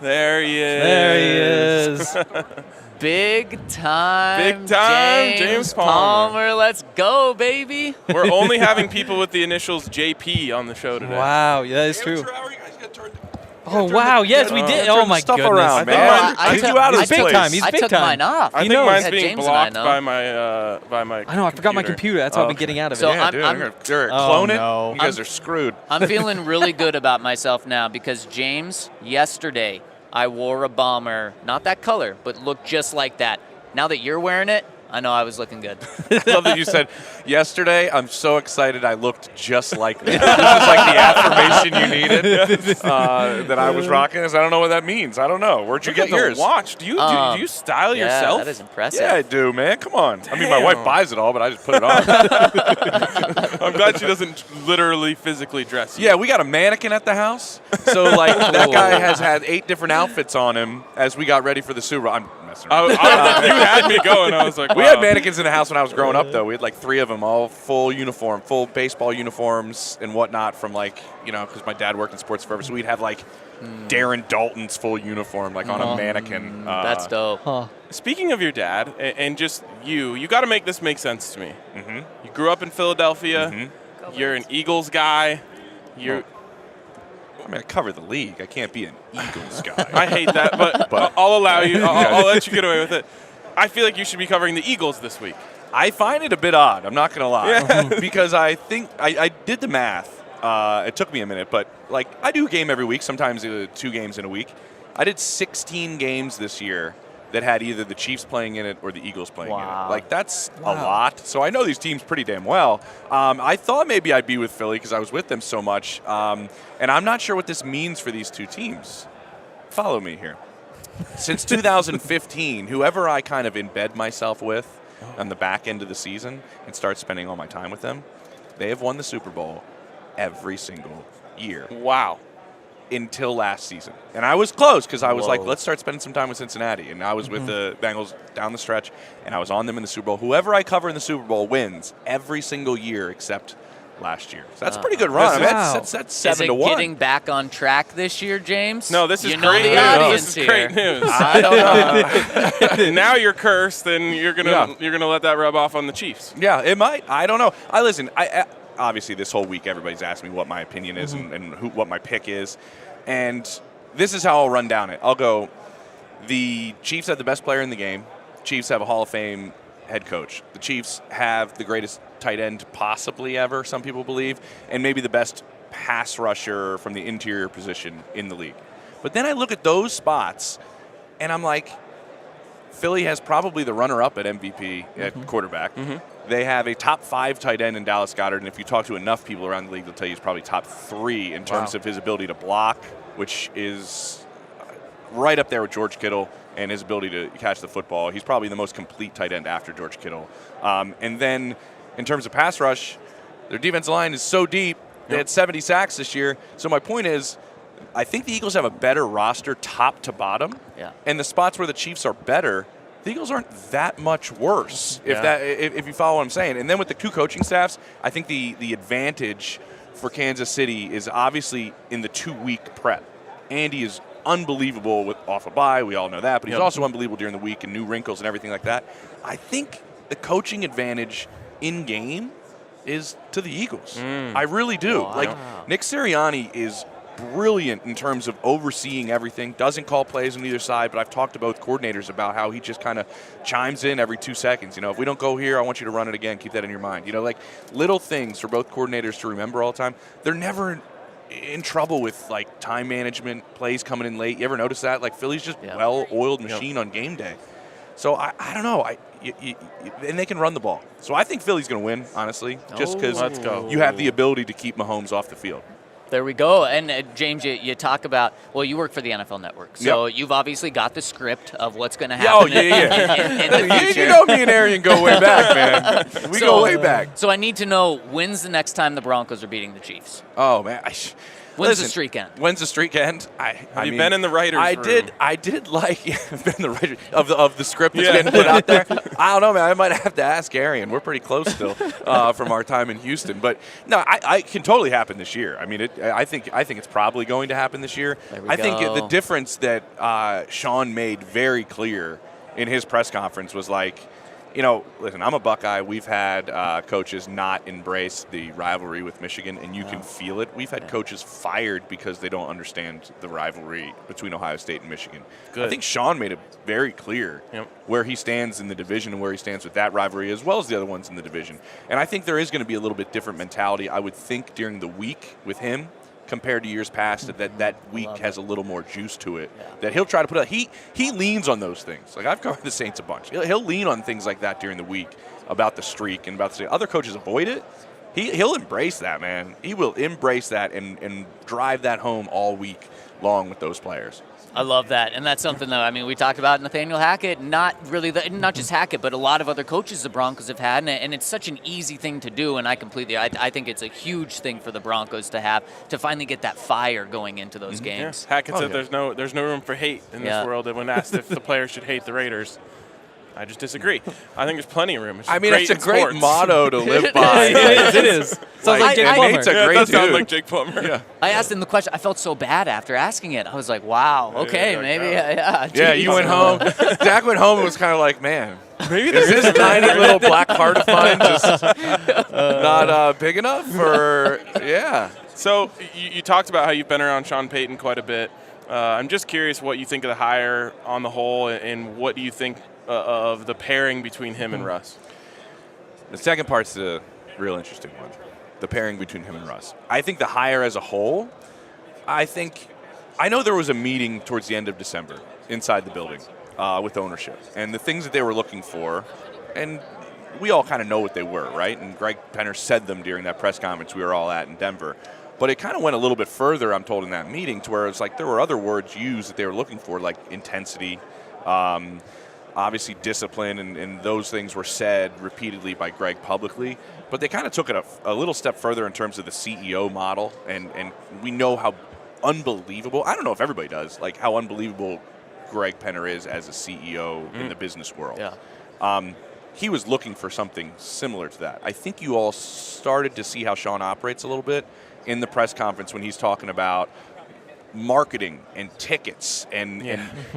There he is. There he is. Big time James Palmer. Let's go, baby. We're only having people with the initials JP on the show today. Wow, yeah, that is true. Oh, wow, yes, we did. Oh, my goodness. Around, man. I took mine off. I think mine's being blocked by my I know, I forgot my computer. That's why I've been getting out of it. So clone it. No. You guys are screwed. I'm feeling really good about myself now because James, yesterday, I wore a bomber, not that color, but looked just like that. Now that you're wearing it, I know I was looking good. I love that you said, yesterday, I'm so excited I looked just like that. This is like the affirmation you needed that I was rocking. I don't know what that means. I don't know. Where'd you get yours? Watch. Do you style yourself? Yeah, that is impressive. Yeah, I do, man. Come on. I mean, my wife buys it all, but I just put it on. I'm glad she doesn't literally physically dress you. Yeah, we got a mannequin at the house. So, like, that guy has had 8 different outfits on him as we got ready for the Super Bowl. I'm messing around. You had me going. I was like, We had mannequins in the house when I was growing up, though. We had like 3 of them, all full uniform, full baseball uniforms and whatnot from like, because my dad worked in sports forever. So we'd have like Darren Dalton's full uniform, like on a mannequin. That's dope. Huh. Speaking of your dad and just you got to make this make sense to me. Mm-hmm. You grew up in Philadelphia. Mm-hmm. You're an Eagles guy. I cover the league. I can't be an Eagles guy. I hate that, but I'll allow you. I'll let you get away with it. I feel like you should be covering the Eagles this week. I find it a bit odd. I'm not going to lie. Yeah. Because I think I did the math. It took me a minute, but like I do a game every week, sometimes 2 games in a week. I did 16 games this year that had either the Chiefs playing in it or the Eagles playing in it. Like, that's a lot. So I know these teams pretty damn well. I thought maybe I'd be with Philly because I was with them so much. And I'm not sure what this means for these 2 teams. Follow me here. Since 2015, whoever I kind of embed myself with on the back end of the season and start spending all my time with them, they have won the Super Bowl every single year. Wow. Until last season. And I was close because I was like, let's start spending some time with Cincinnati. And I was with the Bengals down the stretch, and I was on them in the Super Bowl. Whoever I cover in the Super Bowl wins every single year except last year. So that's a pretty good run. I mean, that's 7-1. Is it getting back on track this year, James? No, this is great great news. This is great news. I don't know. Now you're cursed, and you're gonna let that rub off on the Chiefs. Yeah, it might. I don't know. Listen. Obviously, this whole week, everybody's asked me what my opinion is and what my pick is. And this is how I'll run down it. I'll go, the Chiefs have the best player in the game. Chiefs have a Hall of Fame head coach. The Chiefs have the greatest tight end possibly ever, some people believe, and maybe the best pass rusher from the interior position in the league. But then I look at those spots, and I'm like, Philly has probably the runner-up at MVP at quarterback. They have a top 5 tight end in Dallas Goedert, and if you talk to enough people around the league, they'll tell you he's probably top 3 in terms of his ability to block, which is right up there with George Kittle and his ability to catch the football. He's probably the most complete tight end after George Kittle. And then in terms of pass rush, their defensive line is so deep. They had 70 sacks this year. So my point is, I think the Eagles have a better roster top to bottom. Yeah. And the spots where the Chiefs are better, the Eagles aren't that much worse, if you follow what I'm saying. And then with the 2 coaching staffs, I think the advantage for Kansas City is obviously in the 2-week prep. Andy is unbelievable off a bye. We all know that. But he's also unbelievable during the week and new wrinkles and everything like that. I think the coaching advantage in-game is to the Eagles. I really do. Nick Sirianni is brilliant in terms of overseeing everything, doesn't call plays on either side, but I've talked to both coordinators about how he just kind of chimes in every 2 seconds. If we don't go here, I want you to run it again. Keep that in your mind. Like little things for both coordinators to remember all the time. They're never in trouble with like time management, plays coming in late. You ever notice that? Like Philly's just well-oiled machine on game day. So I don't know. And they can run the ball. So I think Philly's going to win, honestly, just because you have the ability to keep Mahomes off the field. There we go. And James, you talk about, you work for the NFL Network, so you've obviously got the script of what's going to happen in the future. You know me and Arian go way back, man. We go way back. So I need to know, when's the next time the Broncos are beating the Chiefs? Oh, man. When's the streak end? When's the streak end? Have you been in the writers' room? I did like been in the writers of the script that's getting put out there. I don't know, man. I might have to ask Arian. We're pretty close still from our time in Houston. But no, I can totally happen this year. I mean, I think it's probably going to happen this year. I think the difference that Sean made very clear in his press conference was like, listen, I'm a Buckeye. We've had coaches not embrace the rivalry with Michigan, and you can feel it. We've had coaches fired because they don't understand the rivalry between Ohio State and Michigan. Good. I think Sean made it very clear where he stands in the division and where he stands with that rivalry as well as the other ones in the division. And I think there is going to be a little bit different mentality, I would think, during the week with him compared to years past, that week has a little more juice to it, that he'll try to put out. He leans on those things. Like, I've covered the Saints a bunch. He'll lean on things like that during the week about the streak and about the other coaches avoid it. He'll embrace that, man. He will embrace that and drive that home all week long with those players. I love that, and that's something though. I mean, we talked about Nathaniel Hackett, not just Hackett, but a lot of other coaches the Broncos have had, and it's such an easy thing to do. And I think it's a huge thing for the Broncos to have to finally get that fire going into those games. Yeah. Hackett said there's no room for hate in this world. And when asked if the players should hate the Raiders, I just disagree. I think there's plenty of room. It's a great motto to live by. It is. Sounds like Jake Plummer. Nate's a great dude. Sounds like Jake Plummer. Yeah. I asked him the question. I felt so bad after asking it. I was like, wow, okay, maybe, yeah. Yeah, you went home. Zach went home and was kind of like, man, maybe is this tiny little black heart of mine just not big enough? Or, yeah. So you talked about how you've been around Sean Payton quite a bit. I'm just curious what you think of the hire on the whole, and what do you think of the pairing between him and Russ? The second part's the real interesting one, the pairing between him and Russ. I think the hire as a whole, I know there was a meeting towards the end of December inside the building with ownership, and the things that they were looking for, and we all kind of know what they were, right? And Greg Penner said them during that press conference we were all at in Denver. But it kind of went a little bit further, I'm told, in that meeting, to where it's like there were other words used that they were looking for, like intensity, obviously discipline, and those things were said repeatedly by Greg publicly. But they kind of took it a little step further in terms of the CEO model, and we know how unbelievable, I don't know if everybody does, like how unbelievable Greg Penner is as a CEO in the business world. Yeah. He was looking for something similar to that. I think you all started to see how Sean operates a little bit in the press conference when he's talking about marketing and tickets, and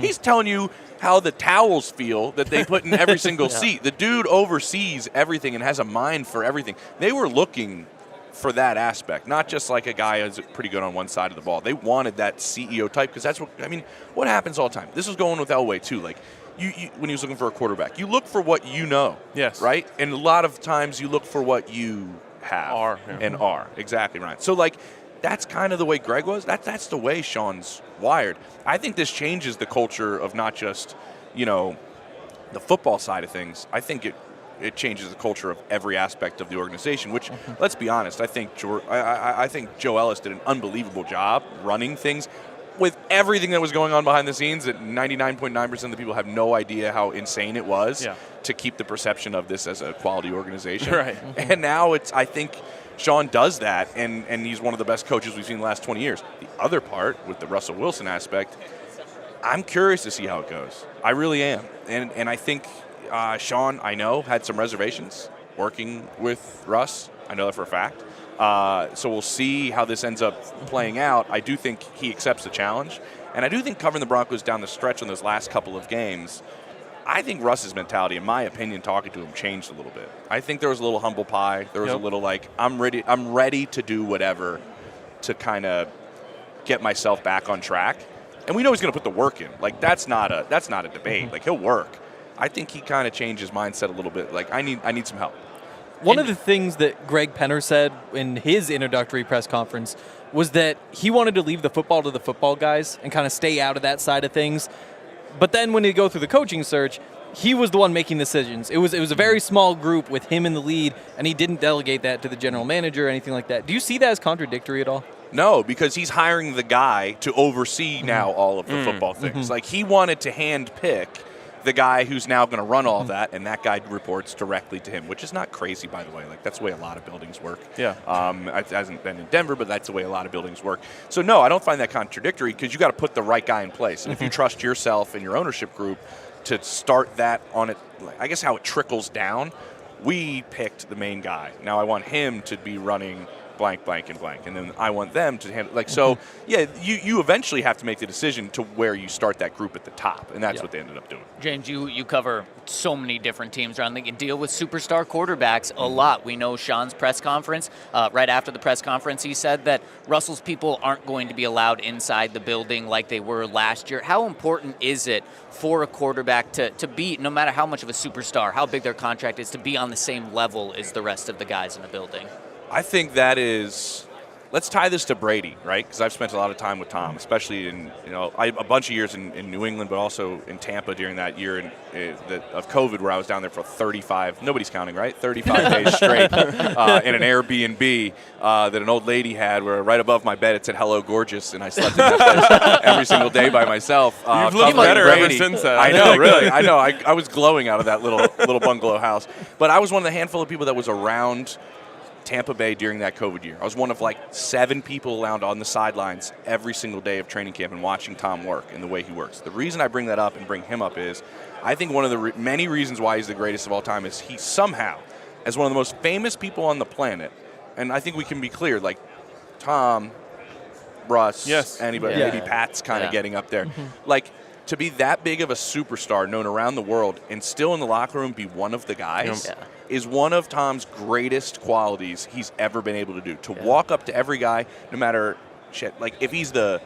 he's telling you how the towels feel that they put in every single seat. The dude oversees everything and has a mind for everything. They were looking for that aspect, not just like a guy who's pretty good on one side of the ball. They wanted that CEO type, because that's what happens all the time. This was going with Elway too. Like you when he was looking for a quarterback, you look for what you know. Yes. Right? And a lot of times you look for what you have are. Exactly right. So like that's kind of the way Greg was. That's the way Sean's wired. I think this changes the culture of not just, the football side of things. I think it changes the culture of every aspect of the organization, which, let's be honest, I think Joe Ellis did an unbelievable job running things with everything that was going on behind the scenes, that 99.9% of the people have no idea how insane it was to keep the perception of this as a quality organization. Right. And now I think Sean does that, and he's one of the best coaches we've seen in the last 20 years. The other part, with the Russell Wilson aspect, I'm curious to see how it goes. I really am. And I think Sean, I know, had some reservations working with Russ. I know that for a fact. So we'll see how this ends up playing out. I do think he accepts the challenge. And I do think covering the Broncos down the stretch on those last couple of games, I think Russ's mentality, in my opinion, talking to him, changed a little bit. I think there was a little humble pie. There was a little like, I'm ready to do whatever to kind of get myself back on track. And we know he's going to put the work in. Like, that's not a debate. Like, he'll work. I think he kind of changed his mindset a little bit. Like, I need some help. One of the things that Greg Penner said in his introductory press conference was that he wanted to leave the football to the football guys and kind of stay out of that side of things. But then when he go through the coaching search, he was the one making decisions. It was a very small group with him in the lead, and he didn't delegate that to the general manager or anything like that. Do you see that as contradictory at all? No, because he's hiring the guy to oversee now all of the football things. Like, he wanted to hand pick the guy who's now going to run all of that, and that guy reports directly to him, which is not crazy, by the way. Like, that's the way a lot of buildings work. Yeah. It hasn't been in Denver, but that's the way a lot of buildings work. So, no, I don't find that contradictory because you got to put the right guy in place. And if you trust yourself and your ownership group to start that on it, I guess how it trickles down, we picked the main guy. Now I want him to be running blank, blank, and blank. And then I want them to handle, so, yeah, you eventually have to make the decision to where you start that group at the top, and that's what they ended up doing. James, you cover so many different teams around the league and deal with superstar quarterbacks a lot. We know Sean's press conference, right after the press conference, he said that Russell's people aren't going to be allowed inside the building like they were last year. How important is it for a quarterback to be, no matter how much of a superstar, how big their contract is, to be on the same level as the rest of the guys in the building? I think that is. Let's tie this to Brady, right? Because I've spent a lot of time with Tom, especially in a bunch of years in New England, but also in Tampa during that year of COVID, where I was down there for 35. Nobody's counting, right? 35 days straight in an Airbnb that an old lady had, where right above my bed it said "Hello, gorgeous," and I slept in that place every single day by myself. You've looked better ever since that. I know, really. I know. I was glowing out of that little bungalow house, but I was one of the handful of people that was around Tampa Bay during that COVID year. I was one of like 7 people around on the sidelines every single day of training camp and watching Tom work and the way he works. The reason I bring that up and bring him up is I think one of the many reasons why he's the greatest of all time is he somehow, as one of the most famous people on the planet, and I think we can be clear, like Tom, Russ, anybody, maybe Pat's kind of getting up there. Like, to be that big of a superstar known around the world and still in the locker room be one of the guys is one of Tom's greatest qualities he's ever been able to do. To walk up to every guy, no matter like if he's the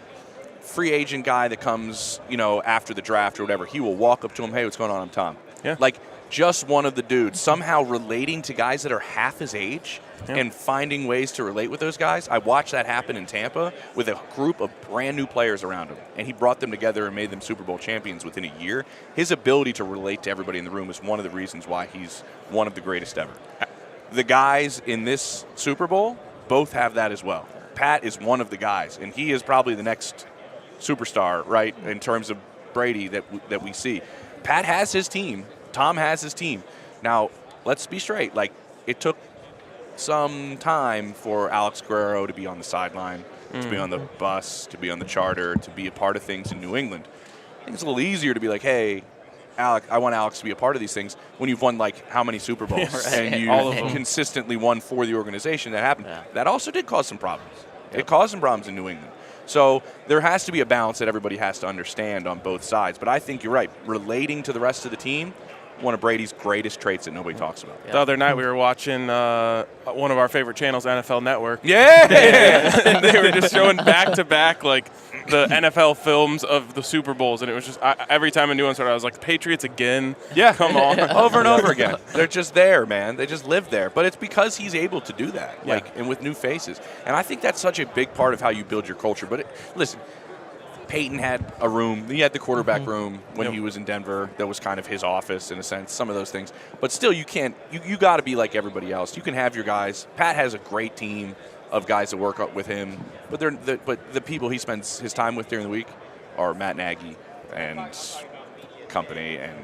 free agent guy that comes, after the draft or whatever, he will walk up to him, "Hey, what's going on? I'm Tom." Yeah. Like, just one of the dudes, somehow relating to guys that are half his age and finding ways to relate with those guys. I watched that happen in Tampa with a group of brand new players around him, and he brought them together and made them Super Bowl champions within a year. His ability to relate to everybody in the room is one of the reasons why he's one of the greatest ever. The guys in this Super Bowl both have that as well. Pat is one of the guys, and he is probably the next superstar, right, in terms of Brady that we see. Pat has his team. Tom has his team. Now, let's be straight. Like, it took some time for Alex Guerrero to be on the sideline, to be on the bus, to be on the charter, to be a part of things in New England. I think it's a little easier to be like, "Hey, Alex, I want Alex to be a part of these things," when you've won, like, how many Super Bowls and you've consistently won for the organization. That happened. That also did cause some problems. It caused some problems in New England. So there has to be a balance that everybody has to understand on both sides. But I think you're right. Relating to the rest of the team, one of Brady's greatest traits that nobody talks about. The other night we were watching one of our favorite channels, NFL Network. Yeah! And they were just showing back-to-back, like, the NFL films of the Super Bowls. And it was just, every time a new one started, I was like, Patriots again? Yeah. Come on. Over and over again. They're just there, man. They just live there. But it's because he's able to do that, and with new faces. And I think that's such a big part of how you build your culture. But listen, Payton had a room. He had the quarterback room when he was in Denver. That was kind of his office in a sense, some of those things. But still, you can't. You got to be like everybody else. You can have your guys. Pat has a great team of guys that work up with him. But the people he spends his time with during the week are Matt Nagy and company and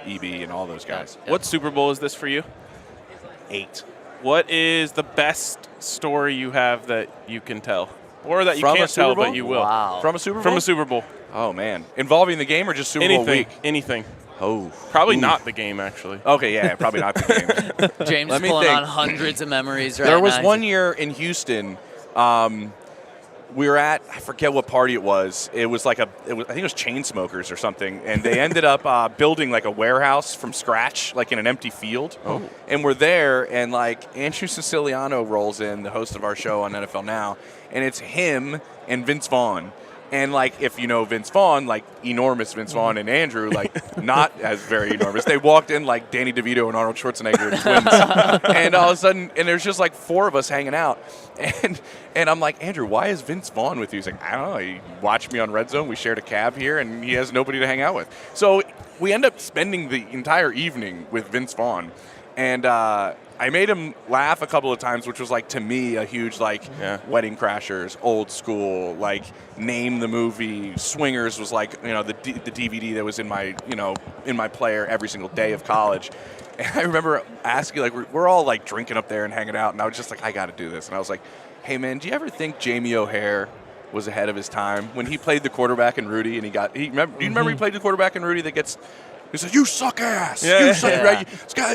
EB and all those guys. What Super Bowl is this for you? 8. What is the best story you have that you can tell? Or that you From a can't Super tell, Bowl? but you will. Wow. From a Super Bowl? From a Super Bowl. Oh, man. Involving the game or just Super Bowl week? Anything. Oh. Probably not the game, actually. Okay, yeah, probably not the game. James Let is me pulling think. on hundreds of memories right There now. was one year in Houston. We were at, I forget what party it was. It was like I think it was Chainsmokers or something, and they ended up building like a warehouse from scratch, like in an empty field. Oh. And we're there, and like Andrew Siciliano rolls in, the host of our show on NFL Now, and it's him and Vince Vaughn. And, like, if you know Vince Vaughn, like, enormous Vince Vaughn and Andrew, like, not as very enormous. They walked in like Danny DeVito and Arnold Schwarzenegger twins. And all of a sudden, and there's just, like, 4 of us hanging out. And I'm like, Andrew, why is Vince Vaughn with you? He's like, I don't know. He watched me on Red Zone. We shared a cab here, and he has nobody to hang out with. So we end up spending the entire evening with Vince Vaughn. And I made him laugh a couple of times, which was like to me a huge Wedding Crashers, Old School, like name the movie. Swingers was like the DVD that was in my player every single day of college. And I remember asking, like, we're all like drinking up there and hanging out, and I was just like, I got to do this. And I was like, hey man, do you ever think Jamie O'Hare was ahead of his time when he played the quarterback in Rudy and do you remember he played the quarterback in Rudy that gets. He said, "You suck ass. You suck. Right?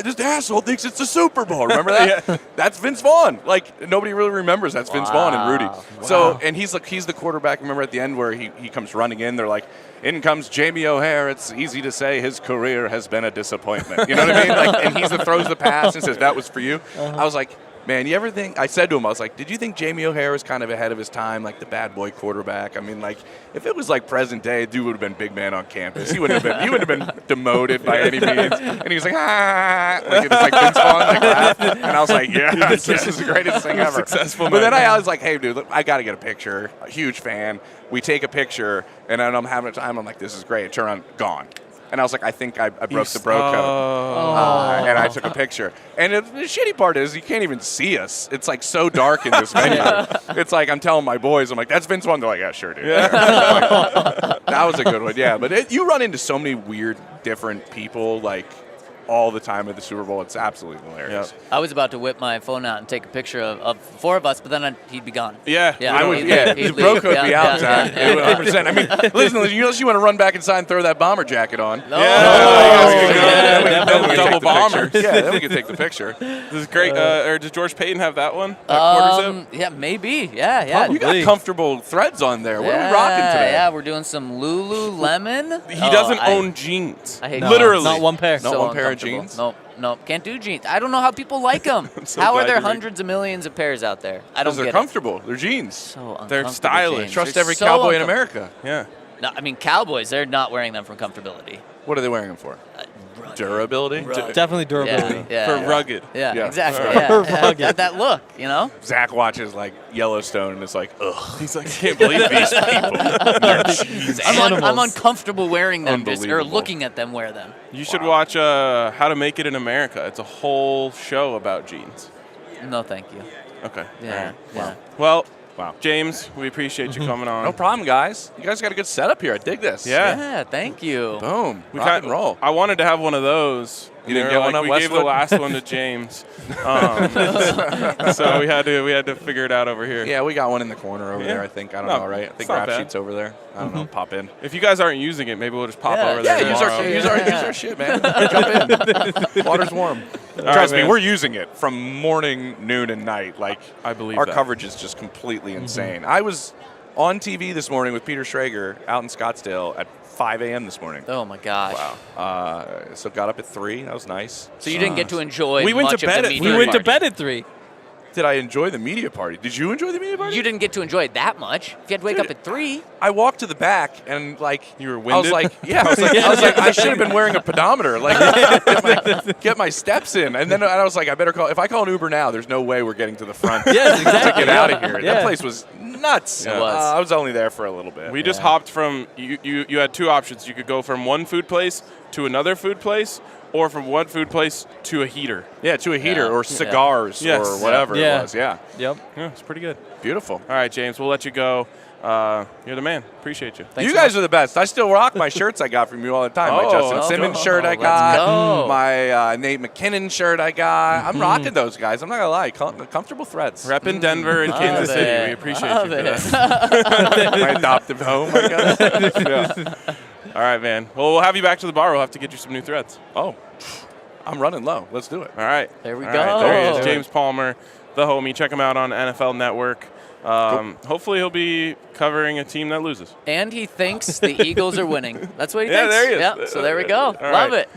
This asshole thinks it's the Super Bowl. Remember that? That's Vince Vaughn. Like nobody really remembers that's Vince Vaughn and Rudy. Wow. So and he's the quarterback. Remember at the end where he comes running in. They're like, in comes Jamie O'Hare. It's easy to say his career has been a disappointment. You know what I mean? Like, and he's the throws the pass and says that was for you. I was like. Man, you ever think? I said to him, I was like, "Did you think Jamie O'Hare was kind of ahead of his time, like the bad boy quarterback? I mean, like if it was like present day, dude would have been big man on campus. He wouldn't have been demoted by any means." And he was like, like it's like Vince Vaughn, like laugh. And I was like, "Yeah, this is the greatest thing ever." Successful. But then I was like, "Hey, dude, look, I got to get a picture. A huge fan." We take a picture, and then I'm having a time. I'm like, "This is great." Turn on, gone. And I was like, I think I broke the bro code. And I took a picture. And the shitty part is you can't even see us. It's like so dark in this venue. It's like I'm telling my boys, I'm like, that's Vince Vaughn. They're like, yeah, sure, dude. Yeah. Like, that was a good one, yeah. But you run into so many weird, different people, like, all the time at the Super Bowl. It's absolutely hilarious. Yep. I was about to whip my phone out and take a picture of four of us, but then he'd be gone. Yeah. I would. The bro code would be out. 100%. I mean, listen, unless you want to run back inside and throw that bomber jacket on. Double bombers. Yeah, then we can take the picture. This is great. Or does George Payton have that one? Yeah, maybe. Yeah. You got comfortable threads on there. What are we rocking today? Yeah, we're doing some Lululemon. He doesn't own jeans. I hate literally. Not one pair. Not one pair of jeans? Nope, can't do jeans. I don't know how people like them. How are there hundreds of millions of pairs out there? I don't get it. They're comfortable. They're jeans. So uncomfortable. They're stylish. Jeans. Trust every cowboy in America. Yeah. No, I mean, cowboys, they're not wearing them for comfortability. What are they wearing them for? Durability? Definitely durability. For rugged. Yeah, exactly. Rugged. That look, you know? Zach watches like Yellowstone and it's like, ugh. He's like, I can't believe these people. I'm uncomfortable wearing them or Unbelievable. looking at them wear them. You should watch How to Make It in America. It's a whole show about jeans. No, thank you. Okay. Yeah. Yeah. Well, Wow. James, we appreciate you coming on. No problem, guys. You guys got a good setup here. I dig this. Yeah. Thank you. Boom. Rock and roll. I wanted to have one of those. You didn't get one at We gave the Westwood? last one to James, so we had to figure it out over here. Yeah, we got one in the corner over Yeah. there, I think. I don't No, know, right? I it's think not Rap bad. Sheet's over there. I don't know. Pop in. If you guys aren't using it, maybe we'll just pop over Yeah, there. use tomorrow. our shit, man. Jump in. Water's warm. Trust me, man. we're using it from morning, noon, and night. Like, I believe our that. coverage is just completely insane. I was on TV this morning with Peter Schrager out in Scottsdale at 5 a.m. this morning. Oh, my gosh. Wow. So got up at 3. That was nice. So you didn't get to enjoy We went much to bed of the at- media We went to party. bed at 3. Did I enjoy the media party? Did you enjoy the media party? You didn't get to enjoy it that much. If you had to wake Dude, up at 3. I walked to the back and like You were I was winded? like, yeah, I was like, I should have been wearing a pedometer, like get my steps in. And then I was like, I better call. If I call an Uber now, there's no way we're getting to the front Yes, exactly. to get out of here. Yeah. That place was nuts. It was. I was only there for a little bit. We just hopped from you had two options. You could go from one food place to another food place, or from one food place to a heater. to a heater Yeah. or cigars Yes. or whatever Yeah. it was. Yeah, Yep. Yeah, it's pretty good. beautiful. All right, James, we'll let you go. You're the man. Appreciate you. Thanks You so guys are the best. I still rock my shirts I got from you all the time. My Oh, Justin let's Simmons go. shirt I Let's got. go. My Nate McKinnon shirt I got. I'm rocking those guys. I'm not going to lie. Comfortable threads. Repping Denver and Love Kansas City. it. We appreciate Love you for it. that. My adoptive home, I guess. Yeah. All right, man. Well, we'll have you back to the bar. We'll have to get you some new threads. Oh, I'm running low. Let's do it. All right. There we All go. right, there he is, Oh. James Palmer, the homie. Check him out on NFL Network. Hopefully he'll be covering a team that loses. And he thinks the Eagles are winning. That's what he Yeah, thinks. there he is. Yep. So there we go. All Love right. it.